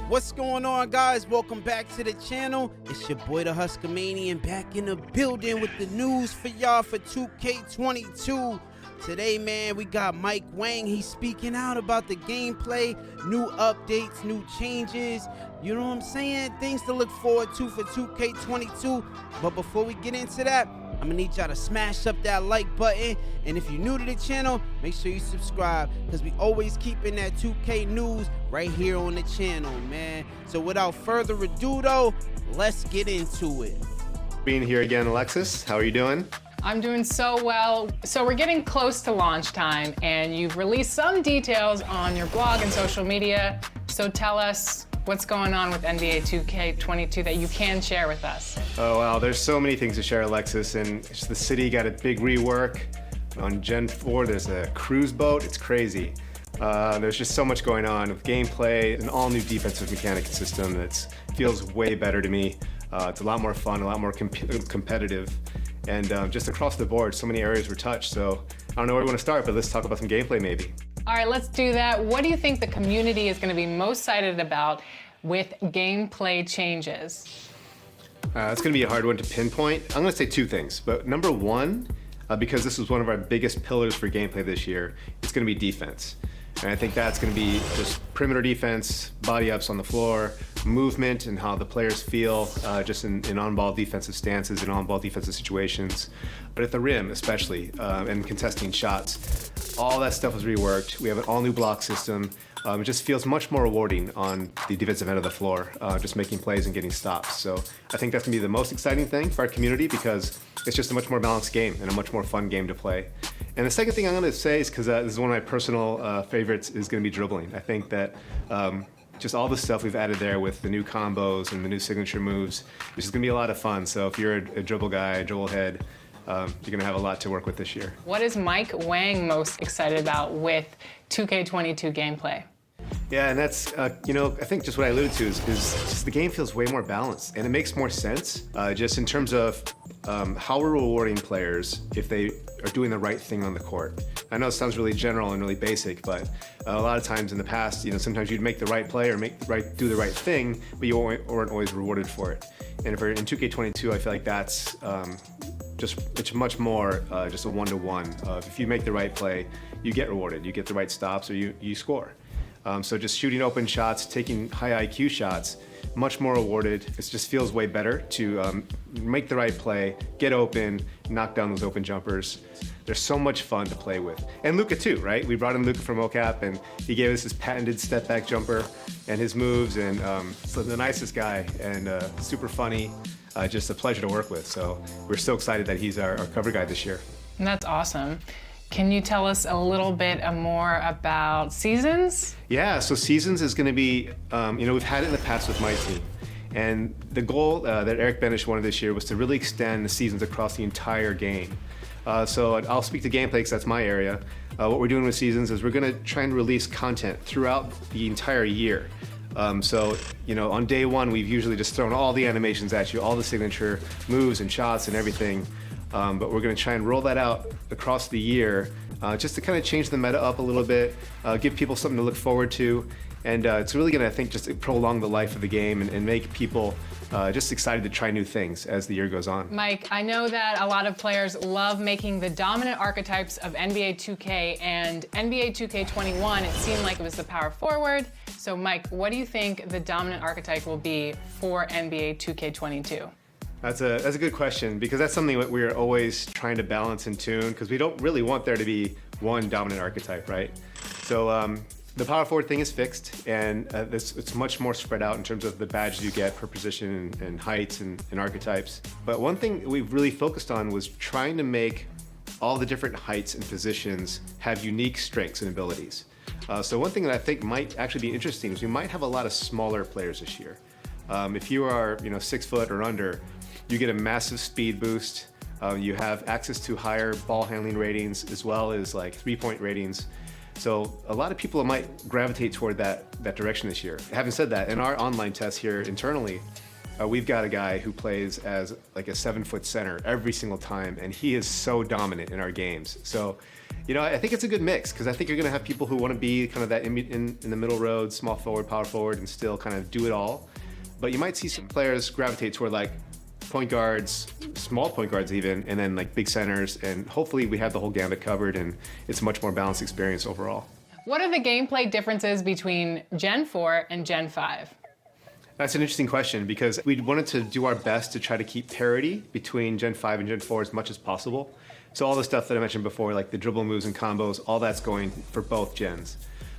What's going on, guys? Welcome back to the channel. It's your boy the Huskamanian back in the building with the news for y'all for 2K22. Today, man, we got Wang. He's speaking out about the gameplay, new updates, new changes. You know what I'm saying? Things to look forward to for 2K22. But before we get into that, I'm gonna need y'all to smash up that like button. And if you're new to the channel, make sure you subscribe, because we always keeping that 2K news right here on the channel, man. So without further ado, though, let's get into it. Being here again, Alexis, how are you doing? I'm doing so well. So we're getting close to launch time, and you've released some details on your blog and social media. So tell us what's going on with NBA 2K22 that you can share with us. Oh, wow, there's so many things to share, Alexis, and the city got a big rework. On Gen 4, there's a cruise boat. It's crazy. There's just so much going on with gameplay, an all-new defensive mechanic system that feels way better to me. It's a lot more fun, a lot more competitive. And just across the board, so many areas were touched. So I don't know where we want to start, but let's talk about some gameplay maybe. All right, let's do that. What do you think the community is going to be most excited about with gameplay changes? It's going to be a hard one to pinpoint. I'm going to say two things, but number one, because this was one of our biggest pillars for gameplay this year, it's going to be defense. And I think that's going to be just perimeter defense, body ups on the floor, movement, and how the players feel just in on-ball defensive stances and on-ball defensive situations. But at the rim especially, and contesting shots, all that stuff was reworked. We have an all-new block system. It just feels much more rewarding on the defensive end of the floor, just making plays and getting stops. So I think that's going to be the most exciting thing for our community, because it's just a much more balanced game and a much more fun game to play. And the second thing I'm going to say is, because this is one of my personal favorites, is going to be dribbling. I think that just all the stuff we've added there with the new combos and the new signature moves, it's just going to be a lot of fun. So if you're a dribble guy, a dribble head, you're going to have a lot to work with this year. What is Wang most excited about with 2K22 gameplay? Yeah, and that's, you know, I think just what I alluded to is just the game feels way more balanced, and it makes more sense just in terms of how we're rewarding players if they are doing the right thing on the court. I know it sounds really general and really basic, but a lot of times in the past, you know, sometimes you'd make the right play or do the right thing, but you weren't always rewarded for it. And if we're in 2K22, I feel like that's it's much more just a one-to-one. If you make the right play, you get rewarded. You get the right stops, or you score. So just shooting open shots, taking high IQ shots, much more rewarded. It just feels way better to make the right play, get open, knock down those open jumpers. They're so much fun to play with. And Luka too, right? We brought in Luka from OCAP, and he gave us his patented step back jumper and his moves, and so the nicest guy, and super funny, just a pleasure to work with. So we're so excited that he's our cover guy this year. And that's awesome. Can you tell us a little bit more about Seasons? Yeah, so Seasons is going to be, you know, we've had it in the past with my team. And the goal that Eric Benish wanted this year was to really extend the seasons across the entire game. So I'll speak to gameplay because that's my area. What we're doing with Seasons is we're going to try and release content throughout the entire year. So, you know, on day one, we've usually just thrown all the animations at you, all the signature moves and shots and everything. But we're going to try and roll that out across the year, just to kind of change the meta up a little bit, give people something to look forward to, and it's really going to, I think, just prolong the life of the game and make people just excited to try new things as the year goes on. Mike, I know that a lot of players love making the dominant archetypes of NBA 2K, and NBA 2K21, it seemed like it was the power forward. So Mike, what do you think the dominant archetype will be for NBA 2K22? That's a good question, because that's something that we're always trying to balance and tune, because we don't really want there to be one dominant archetype, right? So the power forward thing is fixed, and it's much more spread out in terms of the badges you get per position and heights and archetypes. But one thing we've really focused on was trying to make all the different heights and positions have unique strengths and abilities. So one thing that I think might actually be interesting is we might have a lot of smaller players this year. If you are, you know, 6 foot or under, you get a massive speed boost. You have access to higher ball handling ratings, as well as like 3-point ratings. So a lot of people might gravitate toward that direction this year. Having said that, in our online tests here internally, we've got a guy who plays as like a 7-foot center every single time, and he is so dominant in our games. So, you know, I think it's a good mix, because I think you're going to have people who want to be kind of that in the middle road, small forward, power forward, and still kind of do it all. But you might see some players gravitate toward like point guards, small point guards even, and then like big centers, and hopefully we have the whole gambit covered, and it's a much more balanced experience overall. What are the gameplay differences between Gen 4 and Gen 5? That's an interesting question, because we wanted to do our best to try to keep parity between Gen 5 and Gen 4 as much as possible. So all the stuff that I mentioned before, like the dribble moves and combos, all that's going for both gens.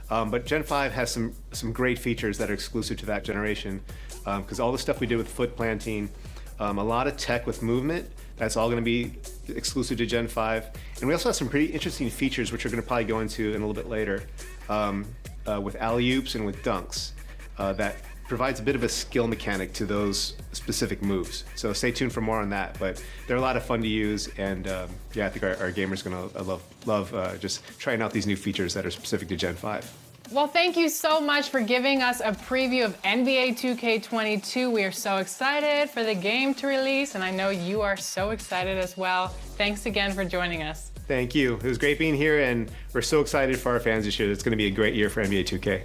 But Gen 5 has some great features that are exclusive to that generation, because all the stuff we did with foot planting, a lot of tech with movement, that's all going to be exclusive to Gen 5. And we also have some pretty interesting features, which we're going to probably go into in a little bit later, with alley-oops and with dunks, that provides a bit of a skill mechanic to those specific moves. So stay tuned for more on that, but they're a lot of fun to use, and yeah, I think our gamers are gonna love just trying out these new features that are specific to Gen 5. Well, thank you so much for giving us a preview of NBA 2K22. We are so excited for the game to release, and I know you are so excited as well. Thanks again for joining us. Thank you. It was great being here, and we're so excited for our fans this year. It's gonna be a great year for NBA 2K.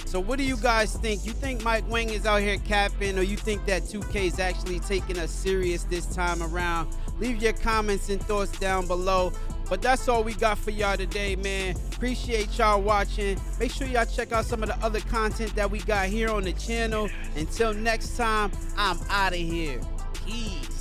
So what do you guys think? You think Mike Wang is out here capping, or you think that 2K is actually taking us serious this time around? Leave your comments and thoughts down below. But that's all we got for y'all today, man. Appreciate y'all watching. Make sure y'all check out some of the other content that we got here on the channel. Until next time, I'm out of here. Peace.